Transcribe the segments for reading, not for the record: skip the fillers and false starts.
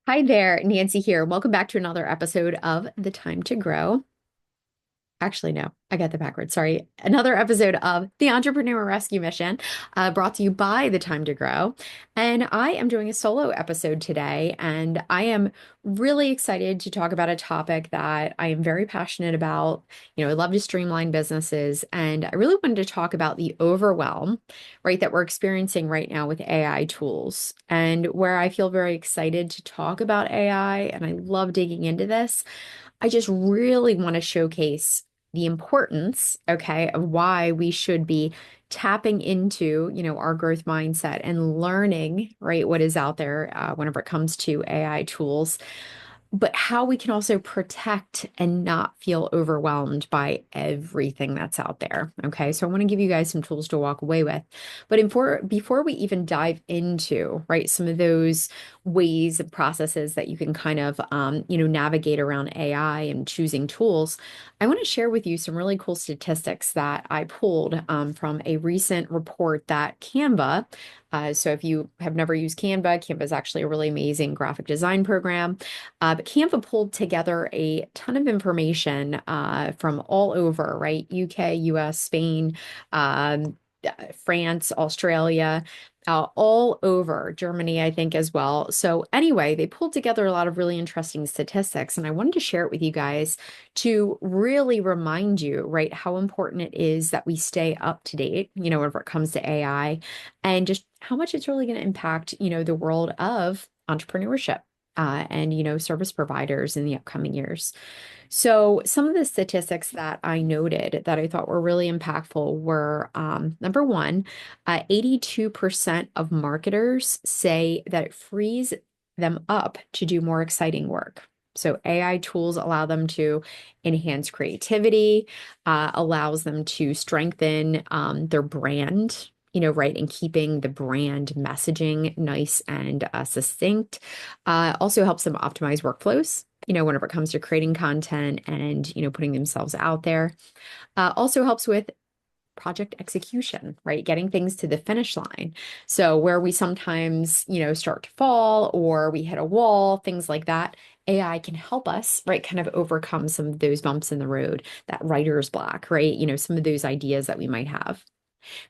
Hi there, Nancy here. Welcome back to another episode of The Time to Grow. Actually, no, I got that backwards. Sorry. Another episode of the Entrepreneur Rescue Mission, brought to you by The Time to Grow. And I am doing a solo episode today, and I am really excited to talk about a topic that I am very passionate about. I love to streamline businesses, and I really wanted to talk about the overwhelm, right, that we're experiencing right now with AI tools, and where I feel very excited to talk about AI, and I love digging into this. I just really want to showcase the importance, okay, of why we should be tapping into, our growth mindset and learning, right, what is out there whenever it comes to AI tools, but how we can also protect and not feel overwhelmed by everything that's out there. Okay. So I want to give you guys some tools to walk away with. But before we even dive into, right, some of those ways and processes that you can kind of, navigate around AI and choosing tools, I want to share with you some really cool statistics that I pulled from a recent report that Canva. So if you have never used Canva, Canva is actually a really amazing graphic design program. But Canva pulled together a ton of information from all over, right? UK, US, Spain, France, Australia, all over Germany, I think, as well. So, anyway, they pulled together a lot of really interesting statistics, and I wanted to share it with you guys to really remind you, right, how important it is that we stay up to date, whenever it comes to AI and just how much it's really going to impact, the world of entrepreneurship and service providers in the upcoming years. So some of the statistics that I noted that I thought were really impactful were number one, 82% of marketers say that it frees them up to do more exciting work. So AI tools allow them to enhance creativity, allows them to strengthen their brand, right, and keeping the brand messaging nice and succinct. Also helps them optimize workflows, whenever it comes to creating content and, putting themselves out there. Also helps with project execution, right? Getting things to the finish line. So where we sometimes, start to fall or we hit a wall, things like that, AI can help us, right, kind of overcome some of those bumps in the road, that writer's block, right? Some of those ideas that we might have.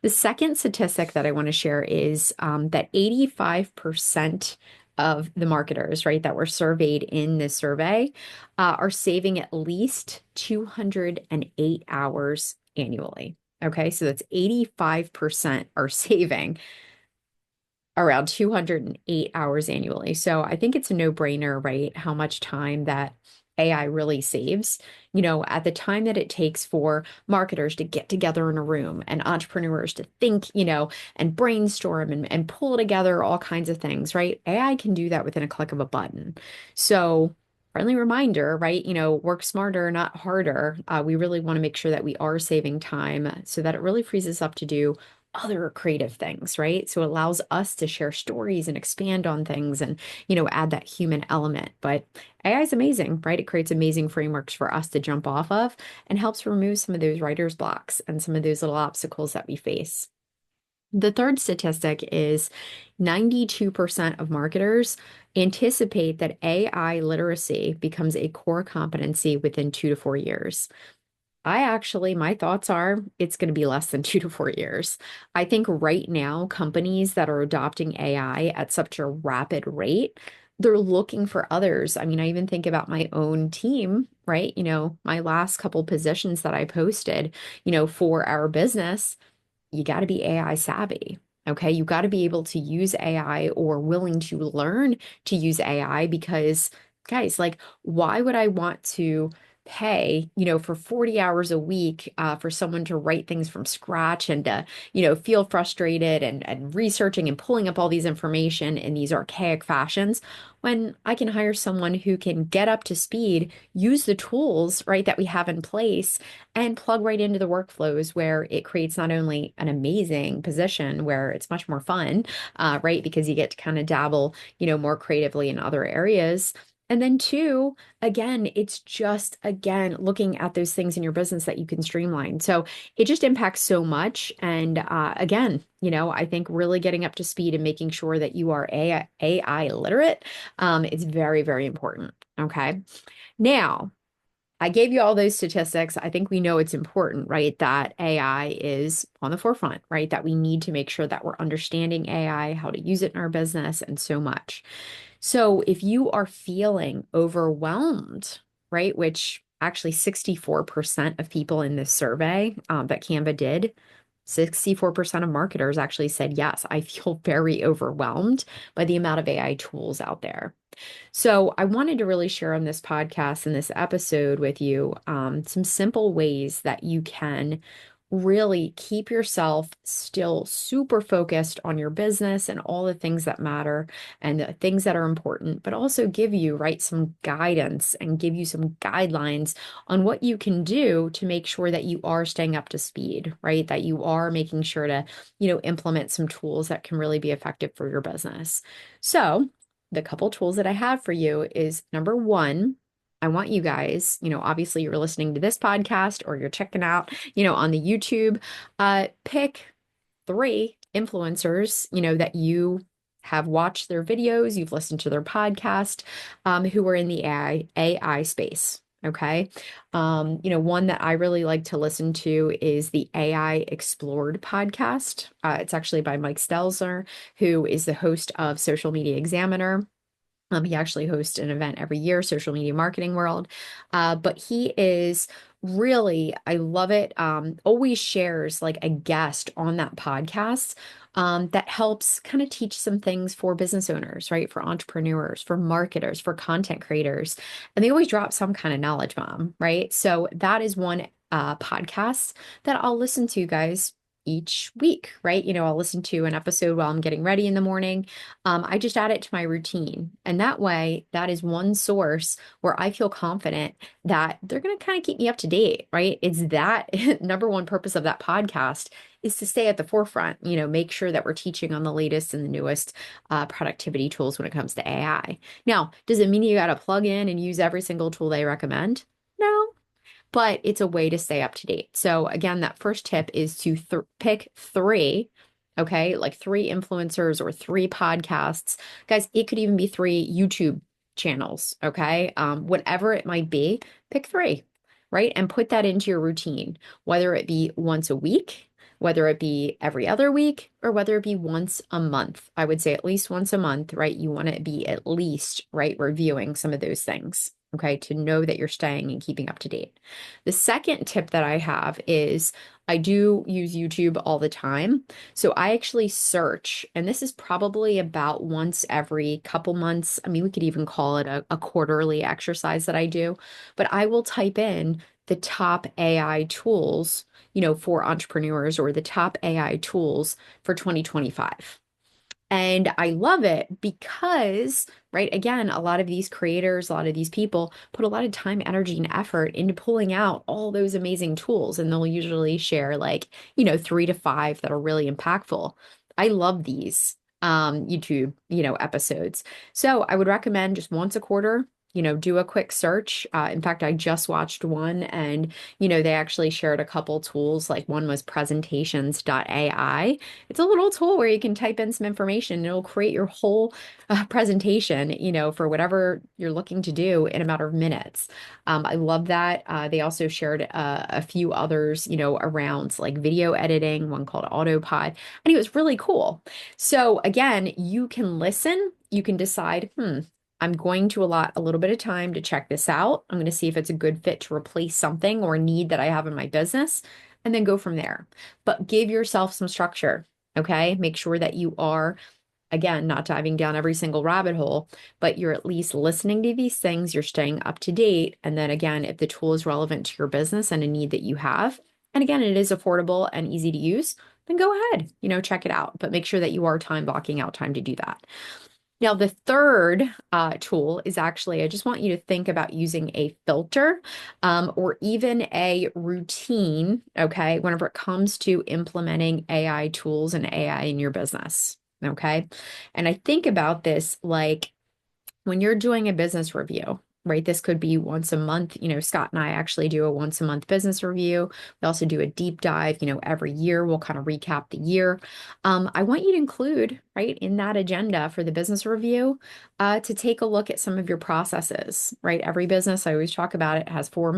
The second statistic that I want to share is that 85% of the marketers, right, that were surveyed in this survey are saving at least 208 hours annually. Okay, so that's 85% are saving around 208 hours annually. So I think it's a no-brainer, right? How much time that AI really saves, at the time that it takes for marketers to get together in a room and entrepreneurs to think, and brainstorm and pull together all kinds of things, right? AI can do that within a click of a button. So friendly reminder, right? Work smarter, not harder. We really want to make sure that we are saving time so that it really frees us up to do other creative things, right? So it allows us to share stories and expand on things and, add that human element. But AI is amazing, right? It creates amazing frameworks for us to jump off of and helps remove some of those writer's blocks and some of those little obstacles that we face. The third statistic is 92% of marketers anticipate that AI literacy becomes a core competency within 2 to 4 years. My thoughts are it's going to be less than 2 to 4 years. I think right now, companies that are adopting AI at such a rapid rate, they're looking for others. I mean, I even think about my own team, right? My last couple positions that I posted, for our business, you got to be AI savvy. Okay. You got to be able to use AI or willing to learn to use AI because, guys, like, why would I want to pay, for 40 hours a week for someone to write things from scratch and to, feel frustrated and researching and pulling up all these information in these archaic fashions when I can hire someone who can get up to speed, use the tools, right, that we have in place and plug right into the workflows where it creates not only an amazing position where it's much more fun, right, because you get to kind of dabble, more creatively in other areas. And then two, again, it's just again looking at those things in your business that you can streamline. So it just impacts so much. And again, I think really getting up to speed and making sure that you are AI literate is very, very important. Okay. Now, I gave you all those statistics. I think we know it's important, right? That AI is on the forefront, right? That we need to make sure that we're understanding AI, how to use it in our business, and so much. So if you are feeling overwhelmed, right, which actually 64% of people in this survey that Canva did, 64% of marketers actually said, yes, I feel very overwhelmed by the amount of AI tools out there. So, I wanted to really share on this podcast and this episode with you some simple ways that you can really keep yourself still super focused on your business and all the things that matter and the things that are important, but also give you, right, some guidance and give you some guidelines on what you can do to make sure that you are staying up to speed, right? That you are making sure to, implement some tools that can really be effective for your business. So, the couple tools that I have for you is number one, I want you guys, obviously you're listening to this podcast or you're checking out, on the YouTube, pick three influencers, that you have watched their videos, you've listened to their podcast, who are in the AI space. Okay. One that I really like to listen to is the AI Explored podcast. It's actually by Mike Stelzner, who is the host of Social Media Examiner. He actually hosts an event every year, Social Media Marketing World. But he is really, I love it, always shares like a guest on that podcast that helps kind of teach some things for business owners, right? For entrepreneurs, for marketers, for content creators. And they always drop some kind of knowledge bomb, right? So that is one podcast that I'll listen to, guys, each week, right? I'll listen to an episode while I'm getting ready in the morning. I just add it to my routine. And that way, that is one source where I feel confident that they're going to kind of keep me up to date, right? It's that number one purpose of that podcast is to stay at the forefront, make sure that we're teaching on the latest and the newest productivity tools when it comes to AI. Now, does it mean you got to plug in and use every single tool they recommend? No, but it's a way to stay up to date. So again, that first tip is to pick three, okay, like three influencers or three podcasts. Guys, it could even be three YouTube channels, okay? Whatever it might be, pick three, right? And put that into your routine, whether it be once a week, whether it be every other week, or whether it be once a month. I would say at least once a month, right? You want to be at least, right, reviewing some of those things. Okay, to know that you're staying and keeping up to date. The second tip that I have is I do use YouTube all the time. So I actually search, and this is probably about once every couple months. I mean, we could even call it a quarterly exercise that I do, but I will type in the top AI tools, for entrepreneurs or the top AI tools for 2025. And I love it because, right, again, a lot of these creators, a lot of these people put a lot of time, energy, and effort into pulling out all those amazing tools. And they'll usually share like, 3 to 5 that are really impactful. I love these YouTube, episodes. So I would recommend just once a quarter, do a quick search. In fact, I just watched one and, they actually shared a couple tools. Like one was presentations.ai. It's a little tool where you can type in some information and it'll create your whole presentation, for whatever you're looking to do in a matter of minutes. I love that. They also shared a few others, around like video editing, one called Autopod, and it was really cool. So again, you can listen, you can decide, I'm going to allot a little bit of time to check this out. I'm going to see if it's a good fit to replace something or a need that I have in my business, and then go from there. But give yourself some structure, okay? Make sure that you are, again, not diving down every single rabbit hole, but you're at least listening to these things, you're staying up to date. And then again, if the tool is relevant to your business and a need that you have, and again, it is affordable and easy to use, then go ahead, check it out. But make sure that you are time blocking out time to do that. Now, the third tool is actually, I just want you to think about using a filter or even a routine, okay, whenever it comes to implementing AI tools and AI in your business, okay? And I think about this like when you're doing a business review, right? This could be once a month. Scott and I actually do a once a month business review. We also do a deep dive, every year. We'll kind of recap the year. I want you to include, right, in that agenda for the business review, to take a look at some of your processes, right? Every business, I always talk about it, has four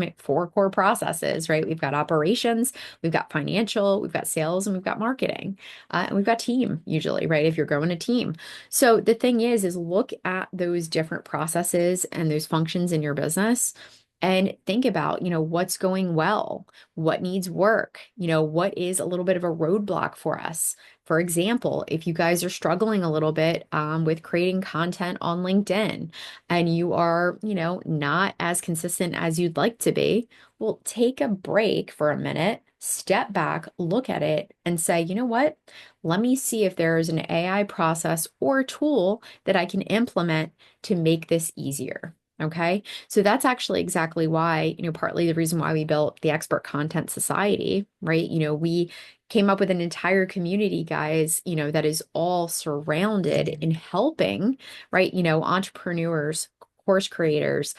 core processes, right? We've got operations, we've got financial, we've got sales, and we've got marketing. And we've got team usually, right? If you're growing a team. So the thing is look at those different processes and those functions in your business and think about, what's going well, what needs work, what is a little bit of a roadblock for us. For example, if you guys are struggling a little bit with creating content on LinkedIn and you are, not as consistent as you'd like to be, well, take a break for a minute, step back, look at it, and say, you know what? Let me see if there is an AI process or tool that I can implement to make this easier. Okay. So that's actually exactly why, partly the reason why we built the Expert Content Society, right? We came up with an entire community, guys, that is all surrounded in helping, right? Entrepreneurs, course creators,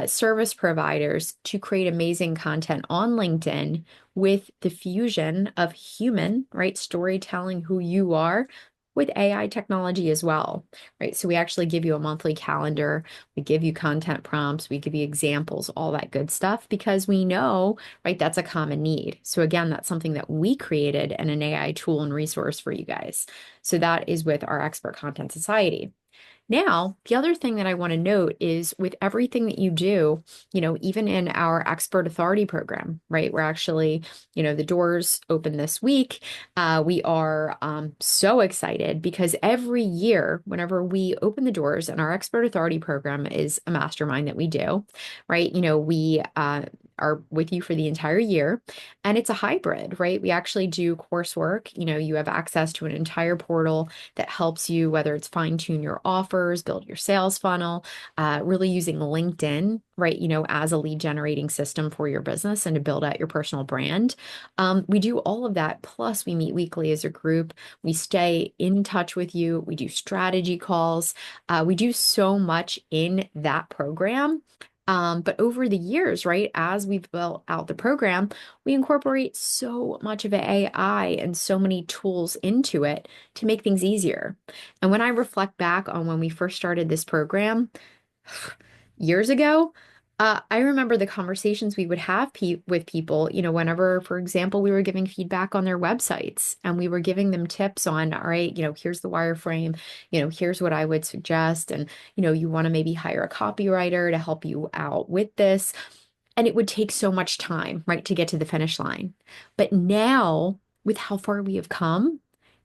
service providers to create amazing content on LinkedIn with the fusion of human, right, storytelling, who you are, with AI technology as well, right? So we actually give you a monthly calendar, we give you content prompts, we give you examples, all that good stuff, because we know, right, that's a common need. So again, that's something that we created and an AI tool and resource for you guys. So that is with our Expert Content Society. Now, the other thing that I want to note is with everything that you do, even in our expert authority program, right? We're actually, the doors open this week. We are so excited because every year, whenever we open the doors, and our expert authority program is a mastermind that we do, right? We are with you for the entire year. And it's a hybrid, right? We actually do coursework. You have access to an entire portal that helps you, whether it's fine tune your offers, build your sales funnel, really using LinkedIn, right? As a lead generating system for your business and to build out your personal brand. We do all of that. Plus, we meet weekly as a group. We stay in touch with you. We do strategy calls. We do so much in that program. But over the years, right, as we've built out the program, we incorporate so much of AI and so many tools into it to make things easier. And when I reflect back on when we first started this program, years ago, I remember the conversations we would have with people, whenever, for example, we were giving feedback on their websites and we were giving them tips on, all right, here's the wireframe, here's what I would suggest. And, you want to maybe hire a copywriter to help you out with this. And it would take so much time, right, to get to the finish line. But now, with how far we have come,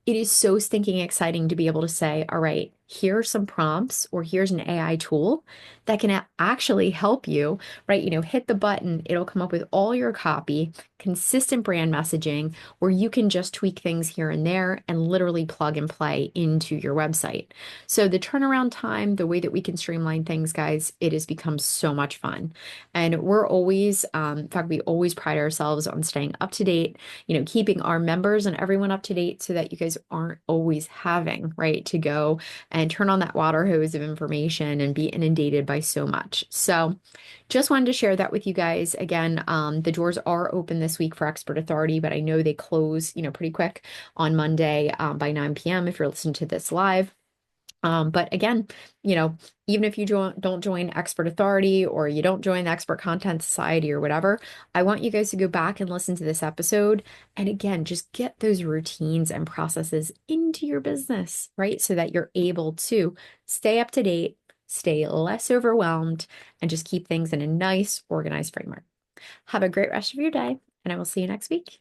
it is so stinking exciting to be able to say, all right, here are some prompts or here's an AI tool that can actually help you, right? Hit the button, it'll come up with all your copy, consistent brand messaging, where you can just tweak things here and there and literally plug and play into your website. So the turnaround time, the way that we can streamline things, guys, it has become so much fun. And we're always, in fact, we always pride ourselves on staying up to date, keeping our members and everyone up to date so that you guys aren't always having, right, to go and turn on that water hose of information and be inundated by so much. So just wanted to share that with you guys. Again, the doors are open this week for Expert Authority, but I know they close, pretty quick on Monday by 9 p.m. if you're listening to this live. But again, even if you don't join Expert Authority or you don't join the Expert Content Society or whatever, I want you guys to go back and listen to this episode. And again, just get those routines and processes into your business, right? So that you're able to stay up to date, stay less overwhelmed, and just keep things in a nice, organized framework. Have a great rest of your day, and I will see you next week.